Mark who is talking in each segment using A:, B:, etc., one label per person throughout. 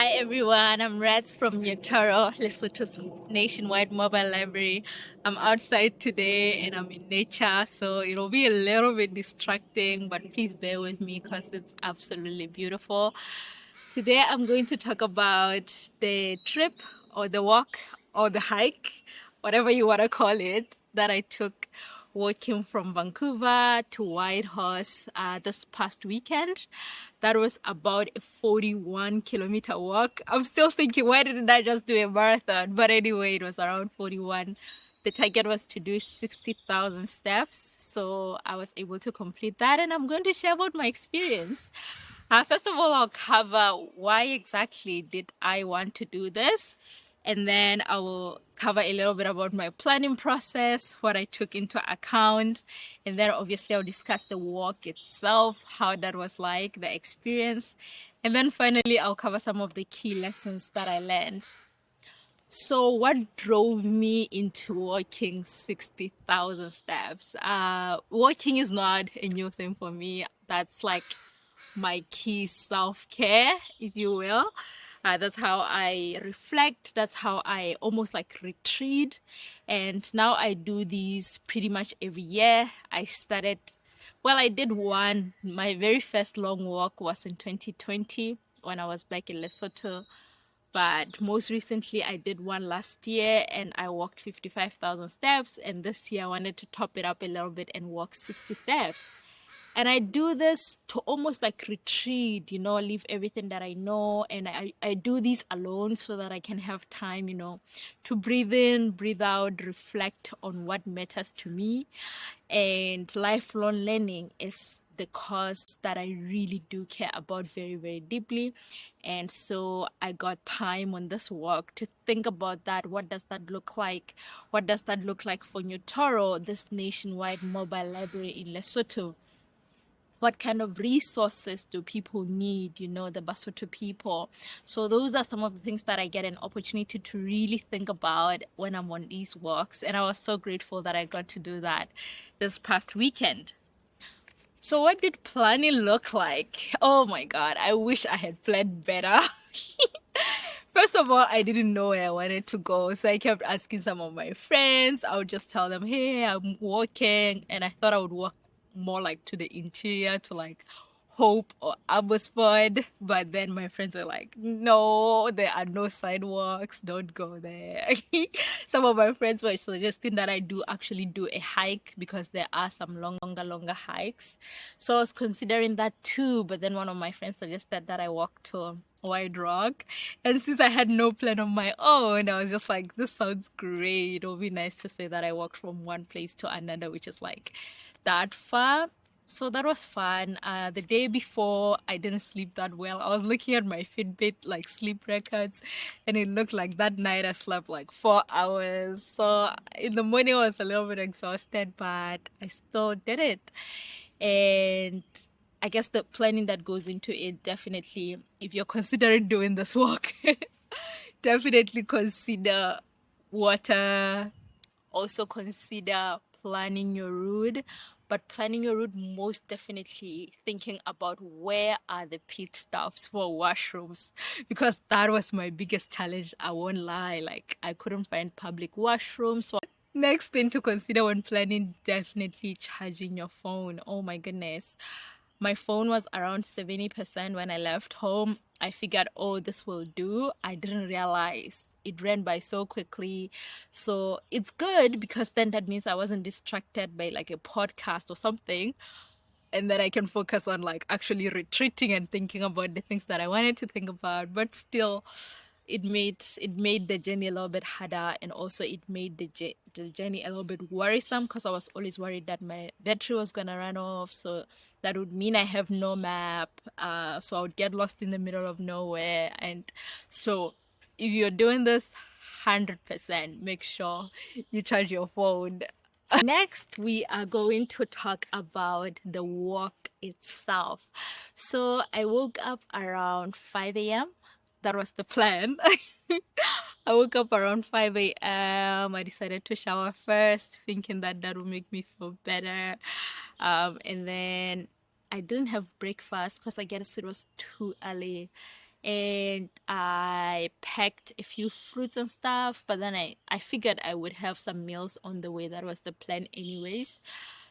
A: Hi everyone, I'm Reds from Yatoro, Lesotho's nationwide mobile library. I'm outside today and I'm in nature, so it'll be a little bit distracting, but please bear with me because it's absolutely beautiful. Today I'm going to talk about the trip or the walk or the hike, whatever you want to call it, that I took walking from Vancouver to Whitehorse this past weekend. That was about a 41-kilometer walk. I'm still thinking, why didn't I just do a marathon? But anyway, it was around 41. The target was to do 60,000 steps. So I was able to complete that, and I'm going to share about my experience. First of all, I'll cover why exactly did I want to do this, and then I will cover a little bit about my planning process, what I took into account, and then obviously I'll discuss the walk itself, how that was like, the experience, and then finally I'll cover some of the key lessons that I learned. So what drove me into walking 60,000 steps? Walking is not a new thing for me. That's like my key self-care, if you will. That's how I reflect. That's how I almost like retreat. And now I do these pretty much every year. I did one. My very first long walk was in 2020 when I was back in Lesotho. But most recently, I did one last year and I walked 55,000 steps. And this year, I wanted to top it up a little bit and walk 60 steps. And I do this to almost like retreat, leave everything that I know. And I do these alone so that I can have time, to breathe in, breathe out, reflect on what matters to me. And lifelong learning is the cause that I really do care about very, very deeply. And so I got time on this walk to think about that. What does that look like? What does that look like for Nyotoro, this nationwide mobile library in Lesotho? What kind of resources do people need, the Basotho people? So those are some of the things that I get an opportunity to really think about when I'm on these walks. And I was so grateful that I got to do that this past weekend. So what did planning look like? Oh my God, I wish I had planned better. First of all, I didn't know where I wanted to go. So I kept asking some of my friends. I would just tell them, hey, I'm walking. And I thought I would walk more like to the interior, to like Hope or Abbotsford. But then my friends were like, no, there are no sidewalks. Don't go there. Some of my friends were suggesting that I actually do a hike because there are some longer hikes. So I was considering that too. But then one of my friends suggested that I walk to White Rock. And since I had no plan of my own, I was just like, this sounds great. It'll be nice to say that I walked from one place to another, which is like that far. So that was fun. The day before, I didn't sleep that well. I was looking at my Fitbit, like sleep records, and it looked like that night I slept like 4 hours. So in the morning, I was a little bit exhausted, but I still did it. And I guess the planning that goes into it, definitely, if you're considering doing this walk, definitely consider water. Also consider planning your route, but planning your route, most definitely thinking about where are the pit stops for washrooms, because that was my biggest challenge. I won't lie, like I couldn't find public washrooms. So next thing to consider when planning, definitely charging your phone. Oh my goodness, my phone was around 70% when I left home. I figured, oh, this will do. I didn't realize it ran by so quickly. So it's good because then that means I wasn't distracted by like a podcast or something. And then I can focus on like actually retreating and thinking about the things that I wanted to think about. But still, it made the journey a little bit harder, and also it made the journey a little bit worrisome because I was always worried that my battery was gonna run off. So that would mean I have no map. So I would get lost in the middle of nowhere. And so if you're doing this, 100% make sure you charge your phone. Next, we are going to talk about the walk itself. So I woke up around 5 a.m. That was the plan. I woke up around 5 a.m. I decided to shower first, thinking that that would make me feel better. And then I didn't have breakfast because I guess it was too early. and I packed a few fruits and stuff, but then I figured I would have some meals on the way. That was the plan anyways.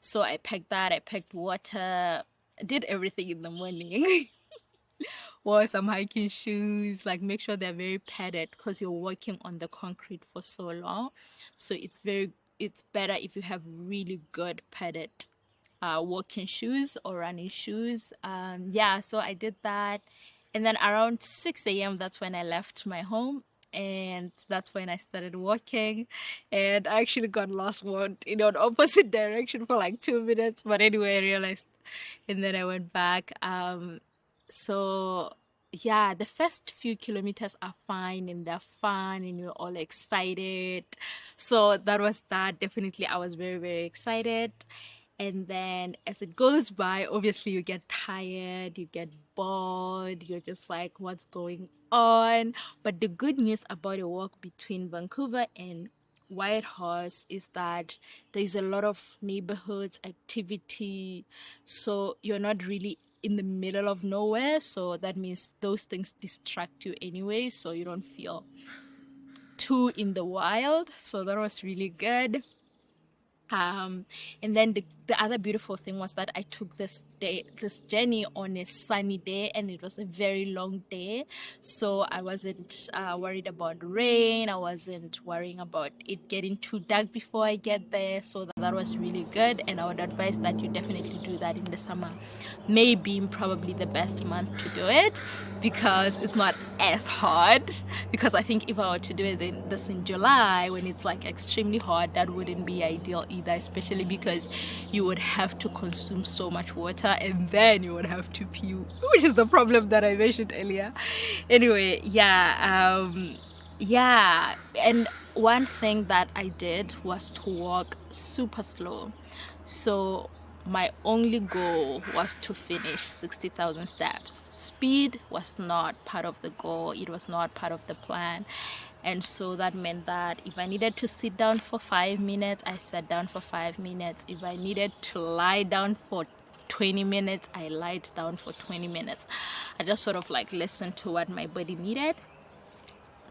A: So I packed that, I packed water, I did everything in the morning. Wore some hiking shoes, like make sure they're very padded because you're walking on the concrete for so long. So it's better if you have really good padded walking shoes or running shoes. Yeah, so I did that. And then around 6 a.m., that's when I left my home. And that's when I started walking. And I actually got lost, went in an opposite direction for like 2 minutes. But anyway, I realized. And then I went back. So yeah, the first few kilometers are fine and they're fun and you're all excited. So that was that. Definitely, I was very, very excited. And then as it goes by, obviously you get tired, you get bored, you're just like, what's going on? But the good news about a walk between Vancouver and Whitehorse is that there's a lot of neighborhoods, activity, so you're not really in the middle of nowhere. So that means those things distract you anyway, so you don't feel too in the wild. So that was really good. And then the other beautiful thing was that I took this journey on a sunny day, and it was a very long day. So I wasn't worried about rain. I wasn't worrying about it getting too dark before I get there. So that was really good. And I would advise that you definitely do that in the summer. May being probably the best month to do it because it's not as hot. Because I think if I were to do it in July when it's like extremely hot, that wouldn't be ideal either, especially because you would have to consume so much water and then you would have to pee, which is the problem that I mentioned earlier. Anyway, yeah, and one thing that I did was to walk super slow. So my only goal was to finish 60,000 steps. Speed was not part of the goal, it was not part of the plan. And so that meant that if I needed to sit down for 5 minutes, I sat down for 5 minutes. If I needed to lie down for 20 minutes, I lied down for 20 minutes. I just sort of like listened to what my body needed.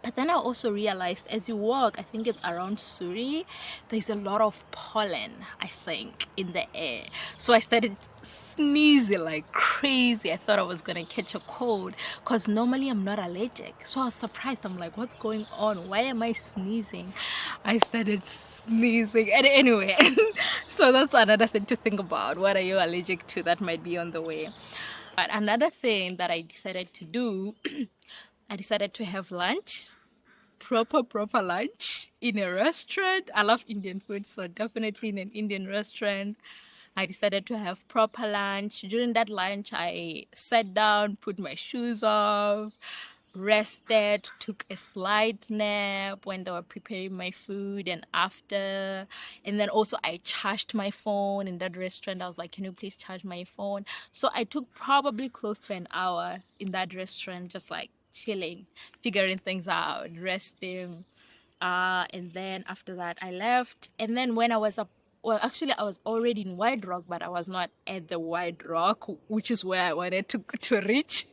A: But then I also realized as you walk, I think it's around Surrey, there's a lot of pollen, I think, in the air. So I started sneezing like crazy. I thought I was gonna catch a cold because normally I'm not allergic. So I was surprised. I'm like, what's going on? Why am I sneezing? I started sneezing. And anyway, so that's another thing to think about. What are you allergic to that might be on the way? But another thing that I decided to do, I decided to have lunch, proper lunch in a restaurant. I love Indian food, so definitely in an Indian restaurant. I decided to have proper lunch. During that lunch, I sat down, put my shoes off, rested, took a slight nap when they were preparing my food and after. And then also I charged my phone in that restaurant. I was like, can you please charge my phone? So I took probably close to an hour in that restaurant, just like chilling, figuring things out, resting. And then after that I left. And then when I was up, well, actually I was already in White Rock, but I was not at the White Rock, which is where I wanted to reach.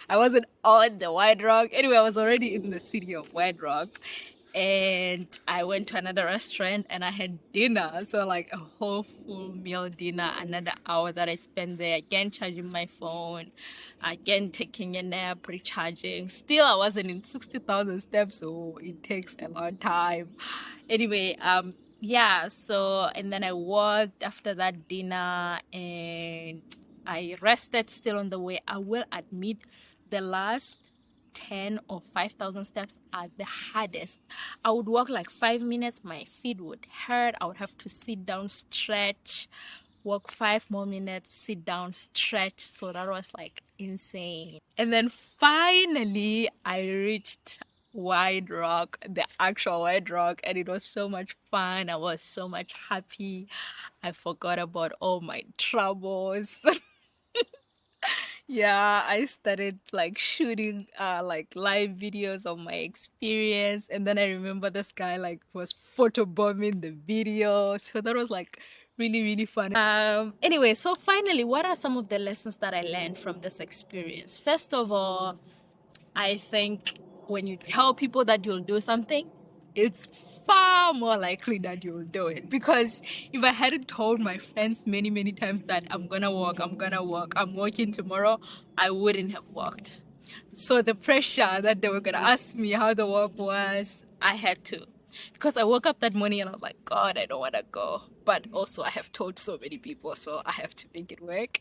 A: I wasn't on the White Rock. Anyway, I was already in the city of White Rock. And I went to another restaurant and I had dinner. So like a whole full meal dinner, another hour that I spent there, again charging my phone, again taking a nap, recharging. Still I wasn't in 60,000 steps, so it takes a long time. Anyway, yeah, so and then I walked after that dinner and I rested still on the way. I will admit the last 10 or 5,000 steps are the hardest. I would walk like 5 minutes, my feet would hurt. I would have to sit down, stretch, walk 5 more minutes, sit down, stretch. So that was like insane. And then finally, I reached White Rock, the actual White Rock, and it was so much fun. I was so much happy. I forgot about all my troubles. Yeah, I started like shooting like live videos of my experience, and then I remember this guy like was photobombing the video. So that was like really fun. Anyway, so finally, what are some of the lessons that I learned from this experience? First of all, I think when you tell people that you'll do something, it's far more likely that you'll do it. Because if I hadn't told my friends many, many times that I'm gonna walk, I'm walking tomorrow, I wouldn't have walked. So the pressure that they were gonna ask me how the walk was, I had to. Because I woke up that morning and I was like, God, I don't wanna go. But also I have told so many people, so I have to make it work.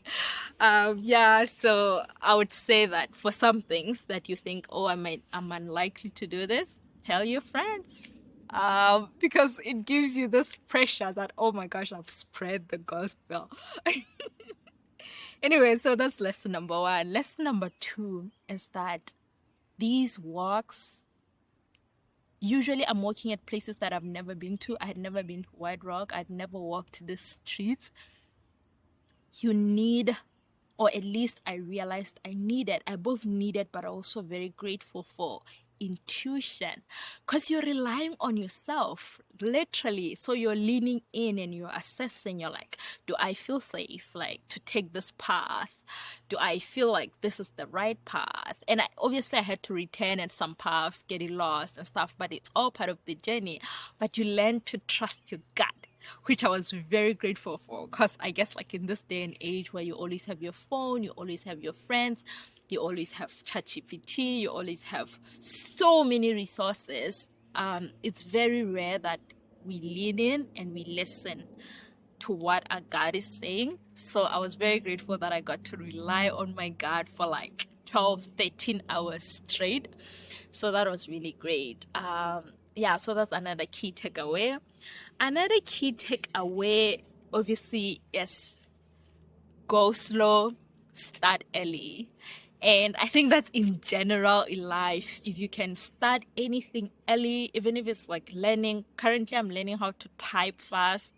A: Yeah, so I would say that for some things that you think, oh, I'm unlikely to do this, tell your friends. Because it gives you this pressure that, oh my gosh, I've spread the gospel. Anyway, so that's lesson number one. Lesson number two is that these walks, usually I'm walking at places that I've never been to. I had never been to White Rock. I'd never walked the streets. You need, or at least I realized I needed, I both needed, but also very grateful for intuition, because you're relying on yourself literally. So you're leaning in and you're assessing. You're like, do I feel safe like to take this path? Do I feel like this is the right path? And obviously I had to return at some paths, getting lost and stuff, but it's all part of the journey. But you learn to trust your gut, which I was very grateful for, because I guess like in this day and age where you always have your phone, you always have your friends, you always have ChatGPT, you always have so many resources, it's very rare that we lean in and we listen to what our God is saying. So I was very grateful that I got to rely on my God for like 12, 13 hours straight. So that was really great. Yeah, so that's another key takeaway. Another key takeaway, obviously, is go slow, start early. And I think that's in general in life. If you can start anything early, even if it's like learning, currently I'm learning how to type fast.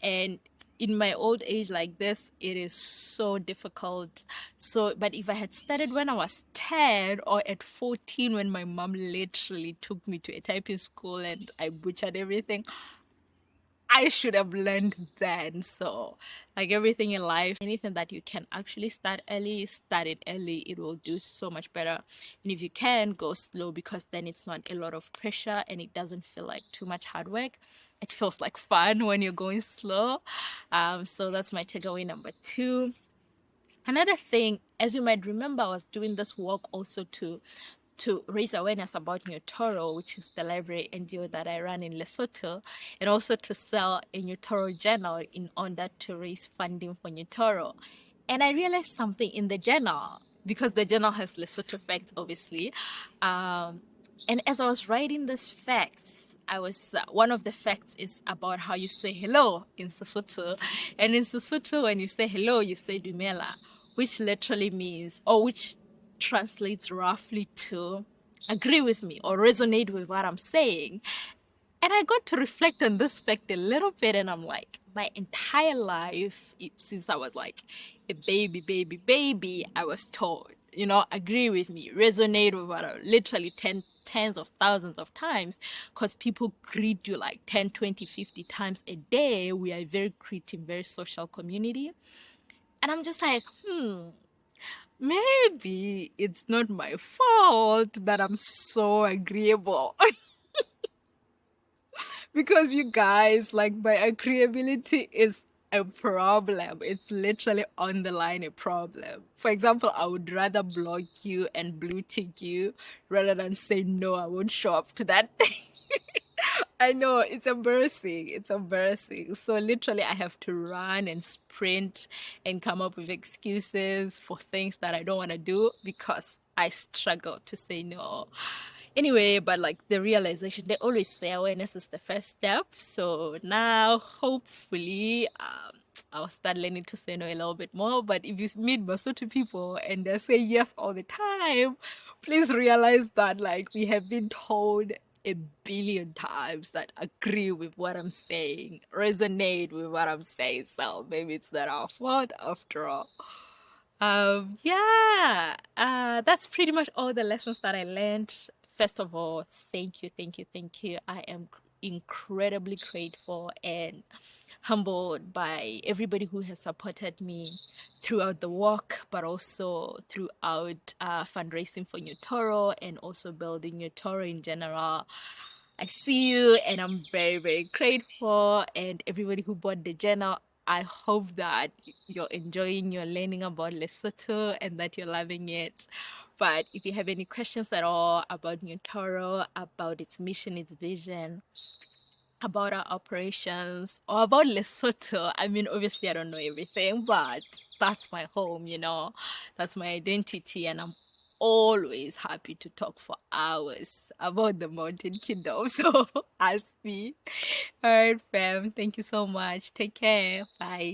A: And in my old age like this, it is so difficult. So, but if I had started when I was 10 or at 14, when my mom literally took me to a typing school and I butchered everything, I should have learned then. So, like everything in life, anything that you can actually start early, start it early. It will do so much better. And if you can, go slow, because then it's not a lot of pressure and it doesn't feel like too much hard work. It feels like fun when you're going slow. So that's my takeaway number two. Another thing, as you might remember, I was doing this walk also to raise awareness about Nyotoro, which is the library NGO that I run in Lesotho, and also to sell a Nyotoro journal in order to raise funding for Nyotoro. And I realized something in the journal, because the journal has Lesotho facts, obviously. And as I was writing these facts, I was one of the facts is about how you say hello in Sesotho. And in Sesotho, when you say hello, you say dumela, which literally means, or which translates roughly to agree with me or resonate with what I'm saying. And I got to reflect on this fact a little bit, and I'm like, my entire life, since I was like a baby, I was told, agree with me, resonate with what I literally tens of thousands of times, because people greet you like 10, 20, 50 times a day. We are a very creative, very social community. And I'm just like, maybe it's not my fault that I'm so agreeable. Because you guys, like, my agreeability is a problem. It's literally on the line a problem. For example, I would rather block you and blue tick you rather than say no, I won't show up to that thing. I know, it's embarrassing. It's embarrassing. So literally I have to run and sprint and come up with excuses for things that I don't want to do because I struggle to say no. Anyway, but like the realization, they always say awareness is the first step. So now, hopefully, I'll start learning to say no a little bit more. But if you meet Basotho people and they say yes all the time, please realize that like we have been told a billion times that agree with what I'm saying, resonate with what I'm saying. So maybe it's not our fault after all. Yeah, that's pretty much all the lessons that I learned. First of all, thank you. I am incredibly grateful and humbled by everybody who has supported me throughout the walk, but also throughout fundraising for New Toro and also building New Toro in general. I see you and I'm very, very grateful. And everybody who bought the journal, I hope that you're enjoying, you're learning about Lesotho and that you're loving it. But if you have any questions at all about New Toro, about its mission, its vision, about our operations, or about Lesotho, I mean, obviously, I don't know everything, but that's my home, that's my identity, and I'm always happy to talk for hours about the Mountain Kingdom. So ask me. All right, fam. Thank you so much. Take care. Bye.